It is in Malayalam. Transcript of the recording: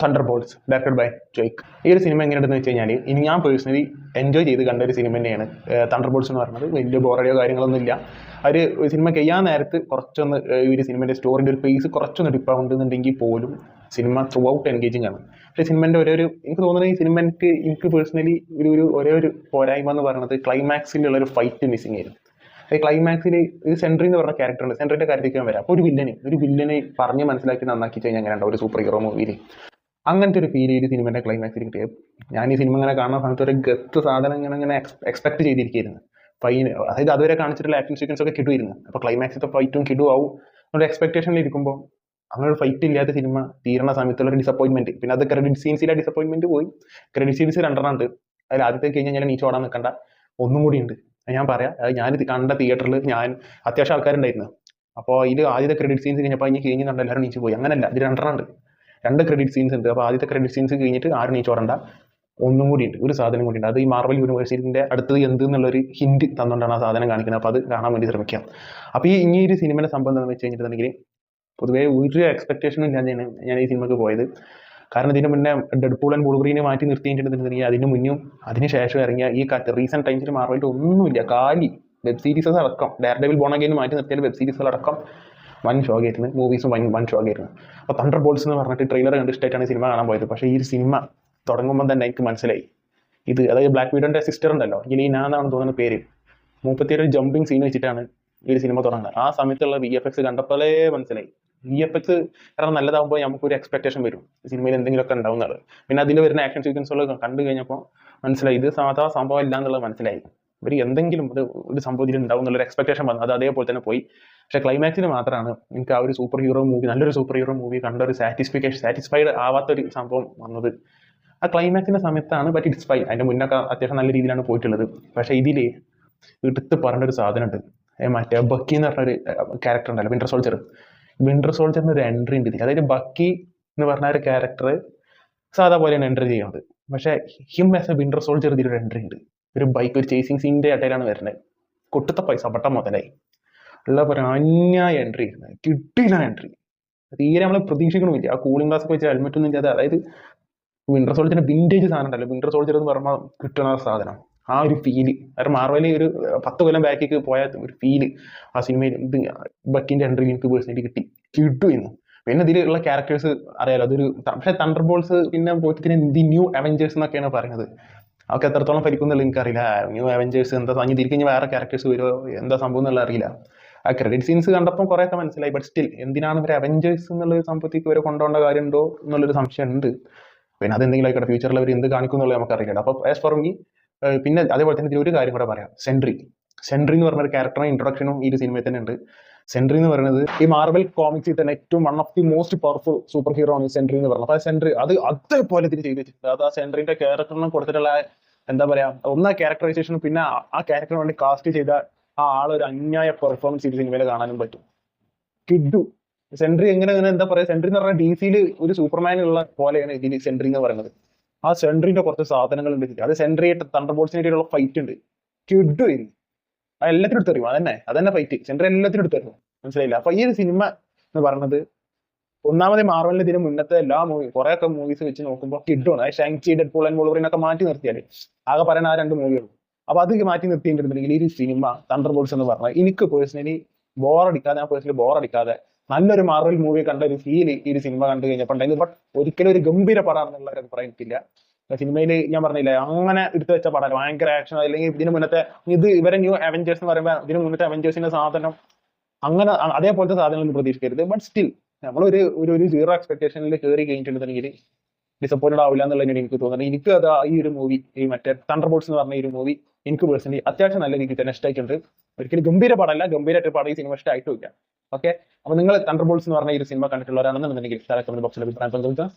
തണ്ടർബോൾട്സ് ഡയറക്റ്റഡ് ബൈ ജോയ്ക്ക്. ഈ ഒരു സിനിമ എങ്ങനെയുണ്ടെന്ന് വെച്ച് കഴിഞ്ഞാൽ ഇനി ഞാൻ പേഴ്സണലി എൻജോയ് ചെയ്ത് കണ്ട ഒരു സിനിമ തന്നെയാണ് തണ്ടർബോൾട്സ് എന്ന് പറയുന്നത്. വലിയ ബോറടിയോ കാര്യങ്ങളൊന്നും ഇല്ല. ഒരു സിനിമ കഴിയാൻ നേരത്ത് കുറച്ചൊന്ന് ഈ ഒരു സിനിമയുടെ സ്റ്റോറിൻ്റെ ഒരു പേസ് കുറച്ചൊന്ന് ഡിപ്പാവുണ്ടെന്നുണ്ടെങ്കിൽ പോലും സിനിമ ത്രൂ ഔട്ട് എൻഗേജിങ് ആണ്. പക്ഷേ സിനിമൻ്റെ എനിക്ക് തോന്നുന്നത് ഈ സിനിമ എനിക്ക് പേഴ്സണലി ഒരേ ഒരു പോരായ്മ എന്ന് പറയുന്നത് ക്ലൈമാക്സിലുള്ള ഒരു ഫൈറ്റ് മിസ്സിങ് ആയിരുന്നു. ക്ലൈമാക്സിൽ ഈ സെൻട്രി എന്ന് പറഞ്ഞ ക്യാരക്ടർ ഉണ്ട്. സെൻട്രിന്റെ കാര്യത്തേക്ക് വരാം. അപ്പോൾ ഒരു വില്ലനെ പറഞ്ഞ് മനസ്സിലാക്കി നന്നാക്കി കഴിഞ്ഞാൽ അങ്ങനെ ഉണ്ടാവും ഒരു സൂപ്പർ ഹീറോ മൂവിയിൽ. അങ്ങനത്തെ ഒരു ഫീൽ ഈ സിനിമയുടെ ക്ലൈമാക്സിൽ കിട്ടിയത്. ഞാൻ ഈ സിനിമ ഇങ്ങനെ കാണുന്ന സമയത്ത് ഒരു ഗത്ത് സാധനം ഇങ്ങനെ എക്സ്പെക്ട് ചെയ്തിരിക്കുന്നു. അതായത് അതുവരെ കാണിച്ചിട്ടുള്ള ആക്ഷൻ സീക്വൻസ് ഒക്കെ കിട്ടുമായിരുന്നു. അപ്പോൾ ക്ലൈമാക്സിലത്തെ ഫൈറ്റും കിടുവാവും ഒരു എക്സ്പെക്ടേഷനിൽ ഇരിക്കുമ്പോൾ അങ്ങനെ ഒരു ഫൈറ്റ് ഇല്ലാത്ത സിനിമ തീരണ സമയത്തുള്ള ഒരു ഡിസപ്പോയിൻമെന്റ്. പിന്നെ അത് ക്രെഡിറ്റ് സീൻസിലെ ഡിസപ്പോയിൻമെന്റ് പോയി. ക്രെഡിറ്റ് സീൻസ് രണ്ടെണ്ണം ഉണ്ട്. അതിൽ ആദ്യത്തെ കഴിഞ്ഞാൽ ഞാൻ നീച്ച് ഓടാൻ നിൽക്കണ്ട, ഒന്നും കൂടി ഉണ്ട്. ഞാൻ പറയാം, ഞാൻ കണ്ട തിയേറ്ററിൽ അത്യാവശ്യം ആൾക്കാരുണ്ടായിരുന്നു. അപ്പോൾ ഇതിൽ ആദ്യത്തെ ക്രെഡിറ്റ് സീൻസ് കഴിഞ്ഞപ്പോൾ അതിന് കഴിഞ്ഞ് കണ്ട എല്ലാവരും നീച്ച് പോയി. അങ്ങനല്ല, ഇത് രണ്ടെണ്ണം ഉണ്ട്. 2 ക്രെഡിറ്റ് സീൻസ് ഉണ്ട്. അപ്പോൾ ആദ്യത്തെ ക്രെഡിറ്റ് സീൻസ് കഴിഞ്ഞിട്ട് ആരും നീച്ച് ഓടണ്ട, ഒന്നും കൂടി ഉണ്ട്, ഒരു സാധനം കൂടി ഉണ്ട്. അത് ഈ മാർവൽ യൂണിവേഴ്സിറ്റിന്റെ അടുത്തത് എന്ത് എന്നുള്ളൊരു ഹിന്റ് തന്നുകൊണ്ടാണ് ആ സാധനം കാണിക്കുന്നത്. അപ്പോൾ അത് കാണാൻ വേണ്ടി ശ്രമിക്കാം. അപ്പോൾ ഈ ഒരു സിനിമയുടെ സംഭവം എന്താണെന്ന് വെച്ച് കഴിഞ്ഞിട്ടുണ്ടെങ്കിൽ പൊതുവേ ഒരു എക്സ്പെക്ടേഷനും ഇല്ലാതെയാണ് ഞാൻ ഈ സിനിമക്ക് പോയത്. കാരണം ഇതിന് മുന്നേ ഡെഡ്പൂൾ ആൻഡ് വോൾവറിനെ മാറ്റി നിർത്തിയിട്ടുണ്ടെന്നുണ്ടെങ്കിൽ അതിന് മുന്നും അതിന് ശേഷം ഇറങ്ങിയ ഈ റീസെന്റ് ടൈംസിൽ മാർവലിൽ ഒന്നുമില്ല. കാലി വെബ് സീരീസ് അടക്കം, ഡയറക്റ്റബിൾ ബോൺ അഗൈൻ മാറ്റി നിർത്തിയാൽ വെബ് സീരീസുകളടക്കം വൻ ഷോക്കായിരുന്നു. മൂവീസും വൻ ഷോക്കായിരുന്നു. അപ്പോൾ തണ്ടർബോൾട്സ് എന്ന് പറഞ്ഞിട്ട് ട്രെയിലർ കണ്ട് ഇഷ്ടമായിട്ടാണ് സിനിമ കാണാൻ പോയത്. പക്ഷേ ഈ ഒരു സിനിമ തുടങ്ങുമ്പോൾ തന്നെ എനിക്ക് മനസ്സിലായി അതായത് ബ്ലാക്ക് വിഡോന്റെ സിസ്റ്റർ ഉണ്ടല്ലോ, ഇലീന എന്നാണ് തോന്നുന്ന പേര്, 31 ജമ്പിങ് സീൻ വെച്ചിട്ടാണ് ഈ ഒരു സിനിമ തുടങ്ങുന്നത്. ആ സമയത്തുള്ള VFX കണ്ടപ്പോഴേ മനസ്സിലായി. VFX കാരണം നല്ലതാകുമ്പോൾ നമുക്കൊരു എക്സ്പെക്ടേഷൻ വരും സിനിമയിൽ എന്തെങ്കിലുമൊക്കെ ഉണ്ടാവുന്നത്. പിന്നെ അതിൽ വരുന്ന ആക്ഷൻ സീക്വൻസുകൾ കണ്ടു കഴിഞ്ഞപ്പോൾ മനസ്സിലായി ഇത് സാധാ സംഭവം ഇല്ല എന്നുള്ളത് മനസ്സിലായി. ഇവർ എന്തെങ്കിലും ഒരു സംഭവത്തിൽ ഉണ്ടാവും എന്നുള്ളൊരു എക്സ്പെക്ടേഷൻ വന്നു. അത് അതേപോലെ തന്നെ പോയി. പക്ഷേ ക്ലൈമാക്സിന് മാത്രമാണ് എനിക്ക് ആ ഒരു സൂപ്പർ ഹീറോ മൂവി, നല്ലൊരു സൂപ്പർ ഹീറോ മൂവി കണ്ട ഒരു സാറ്റിസ്ഫൈഡ് ആവാത്തൊരു സംഭവം വന്നത് ആ ക്ലൈമാക്സിന്റെ സമയത്താണ്. But it's fine. അതിന്റെ മുന്നൊക്കെ അത്യാവശ്യം നല്ല രീതിയിലാണ് പോയിട്ടുള്ളത്. പക്ഷേ ഇതിൽ എടുത്ത് പറഞ്ഞ ഒരു സാധനമുണ്ട്. മറ്റേ ബക്കി എന്ന് പറഞ്ഞൊരു ക്യാരക്ടർ ഉണ്ടല്ലോ, വിന്റർ സോൾജറിന് ഒരു എൻട്രി ഉണ്ട് ഇതിൽ. അതായത് ബക്കി എന്ന് പറഞ്ഞ ഒരു ക്യാരക്ടർ സാധാ പോലെയാണ് എൻട്രി ചെയ്യുന്നത്. പക്ഷേ him as A winter soldier ഇതിലൊരു എൻട്രി ഉണ്ട്. ഒരു ബൈക്ക്, ഒരു ചേസിങ് സീനിന്റെ ഇടയിലാണ് വരുന്നത്. കൊട്ടത്തെ പൈസ പട്ട മുതലായി ഉള്ള ഒരു അന്യായ എൻട്രി, കിട്ടില്ല എൻട്രി. തീരെ നമ്മൾ പ്രതീക്ഷിക്കണമില്ല. ആ കൂളിംഗ് ഗ്ലാസ് ഒക്കെ വെച്ച് ഹെൽമെറ്റ് ഒന്നും ഇല്ലാതെ, അതായത് വിന്റർ സോൾജറിന്റെ വിന്റേജ് സാധനം ഉണ്ടല്ലോ, വിന്റർ സോൾജർ എന്ന് പറയുമ്പോൾ കിട്ടുന്ന സാധനം, ആ ഒരു ഫീല്. കാരണം മാർവലിൽ ഒരു 10 കൊല്ലം ബാക്കിലേക്ക് പോയ ഒരു ഫീല് ആ സിനിമയിൽ ബക്കിന്റെ എൻട്രിയിൽ എനിക്ക് പേഴ്സണലി കിട്ടുമായിരുന്നു. പിന്നെ ഇതിലുള്ള ക്യാരക്ടേഴ്സ് അറിയാലോ, പക്ഷേ തണ്ടർബോൾട്സ് പിന്നെ പോയിട്ട് ദി ന്യൂ അവഞ്ചേഴ്സ് എന്നൊക്കെയാണ് പറയുന്നത്. അവർക്ക് എത്രത്തോളം ഫലിക്കുന്നുള്ള എനിക്കറിയില്ല. ന്യൂ അവഞ്ചേഴ്സ് എന്താ പറഞ്ഞ് തിരിക്കഴിഞ്ഞ് വേറെ ക്യാരക്ടേഴ്സ് വരുമോ, എന്താ സംഭവം എന്നുള്ള അറിയില്ല. ആ ക്രെഡിറ്റ് സീൻസ് കണ്ടപ്പോൾ കുറേയൊക്കെ മനസ്സിലായി. ബട്ട് സ്റ്റിൽ എന്തിനാണ് ഇവർ അവഞ്ചേഴ്സ് എന്നുള്ളൊരു സംഭവത്തേക്ക് ഇവരെ കൊണ്ടുപോകേണ്ട കാര്യമുണ്ടോ എന്നുള്ളൊരു സംശയം ഉണ്ട്. പിന്നെ അതെന്തെങ്കിലും ആയിക്കോട്ടെ, ഫ്യൂച്ചറിൽ അവർ എന്ത് കാണിക്കും എന്നുള്ളത് നമുക്കറിയില്ല. അപ്പോൾ ആസ് ഫോർ മീ, പിന്നെ അതേപോലെ തന്നെ ഇതിൽ ഒരു കാര്യം കൂടെ പറയാം. സെൻട്രി എന്ന് പറഞ്ഞ ഒരു ക്യാരക്ടറിന്റെ ഇൻട്രൊഡക്ഷനും ഈ ഒരു സിനിമയിൽ തന്നെ ഉണ്ട്. സെൻട്രി എന്ന് പറയുന്നത് ഈ മാർവൽ കോമിക്സിൽ തന്നെ ഏറ്റവും one of the most powerful super hero ആണ് സെൻട്രി എന്ന് പറയുന്നത്. അപ്പോൾ സെൻട്രി അതേപോലെ ഇതിന് ചെയ്ത് വെച്ചിട്ടുണ്ട്. അത് ആ സെൻട്രിന്റെ ക്യാരക്ടറിന് കൊടുത്തിട്ടുള്ള എന്താ പറയാ, ഒന്നാ ക്യാരക്ടറൈസേഷനും പിന്നെ ആ ക്യാരക്ടറിന് വേണ്ടി കാസ്റ്റ് ചെയ്ത ആ ആളൊരു അന്യായ പെർഫോമൻസ് ഈ സിനിമയിൽ കാണാനും പറ്റും. കിഡു സെൻട്രി എങ്ങനെ എന്താ പറയാ, സെൻട്രി എന്ന് പറഞ്ഞാൽ DC-യിൽ ഒരു സൂപ്പർമാനുള്ള പോലെയാണ് ഇതിൽ സെൻട്രി എന്ന് പറയുന്നത്. ആ സെൻട്രിന്റെ കുറച്ച് സാധനങ്ങൾ ഉണ്ട്. അത് സെൻട്രിയായിട്ട് തണ്ടർബോൾട്സിനായിട്ടുള്ള ഫൈറ്റ് ഉണ്ട്. കിഡു അത് എല്ലാത്തിനും എടുത്തെറിയും. അതന്നെ ഫൈറ്റ്. സെൻട്രി എല്ലാത്തിനും എടുത്തെറിയും. മനസ്സിലായില്ല. അപ്പൊ ഈ ഒരു സിനിമ എന്ന് പറയുന്നത് ഒന്നാമത് മാർവലിന് ഇതിന് മുന്നത്തെ എല്ലാ കുറെയൊക്കെ മൂവീസ് വെച്ച് നോക്കുമ്പോൾ കിഡുമാണ്. ഷാങ്ചി, ഡെഡ്പൂൾ ആൻഡ് വോൾവറിനൊക്കെ മാറ്റി നിർത്തിയാല് ആകെ പറയുന്ന ആ 2 മൂവികളും. അപ്പൊ അത് മാറ്റി നിർത്തിയിട്ടുണ്ടെങ്കിൽ ഈ സിനിമ തണ്ടർബോൾട്സ് എന്ന് പറഞ്ഞാൽ എനിക്ക് പേഴ്സണലി ബോറടിക്കാതെ നല്ലൊരു മാർവൽ മൂവി കണ്ട ഒരു ഫീൽ ഈ ഒരു സിനിമ കണ്ടു കഴിഞ്ഞപ്പോൾ ഉണ്ടായിരുന്നു. ബട്ട് ഒരിക്കലും ഒരു ഗംഭീര പടമാണെന്നുള്ള ഒരു അഭിപ്രായം എനിക്കില്ല. സിനിമയിൽ ഞാൻ പറഞ്ഞില്ലേ, അങ്ങനെ എടുത്തു വെച്ച പടം ഭയങ്കര ആക്ഷൻ, അല്ലെങ്കിൽ ഇതിന് മുന്നത്തെ ഇവരെ ന്യൂ അവഞ്ചേഴ്സ് എന്ന് പറയുമ്പോൾ ഇതിന് മുന്നത്തെ അവഞ്ചേഴ്സിന്റെ സാധനം അങ്ങനെ അതേപോലത്തെ സാധനങ്ങളൊന്നും പ്രതീക്ഷിക്കരുത്. ബട്ട് സ്റ്റിൽ നമ്മളൊരു സീറോ എക്സ്പെക്ടേഷനിൽ കയറി കഴിഞ്ഞിട്ടുണ്ടെങ്കിൽ ഡിസപ്പോയിന്റഡ് ആവില്ല എന്നുള്ളതിനാണ് എനിക്ക് തോന്നുന്നത്. എനിക്ക് അത് ഈ ഒരു മൂവി, ഈ മറ്റേ തണ്ടർബോൾട്സ് എന്ന് പറഞ്ഞ ഈ ഒരു മൂവി എനിക്ക് പേഴ്സണലി അത്യാവശ്യം നല്ല രീതിയിൽ തന്നെ ഇഷ്ടമായിട്ടുണ്ട്. ഒരിക്കലും ഗംഭീര പടമല്ല, ഗംഭീരമായിട്ട് പടം ഈ സിനിമ ഇഷ്ടമായിട്ടില്ല. ഓക്കെ, അപ്പൊ നിങ്ങൾ തണ്ടർബോൾട്സ് എന്ന് പറഞ്ഞ ഈ ഒരു സിനിമ കണ്ടിട്ടുള്ളവരാണെന്നുണ്ടെങ്കിൽ കമന്റ് ബോക്സിൽ അഭിപ്രായം പങ്കുവെക്കുക.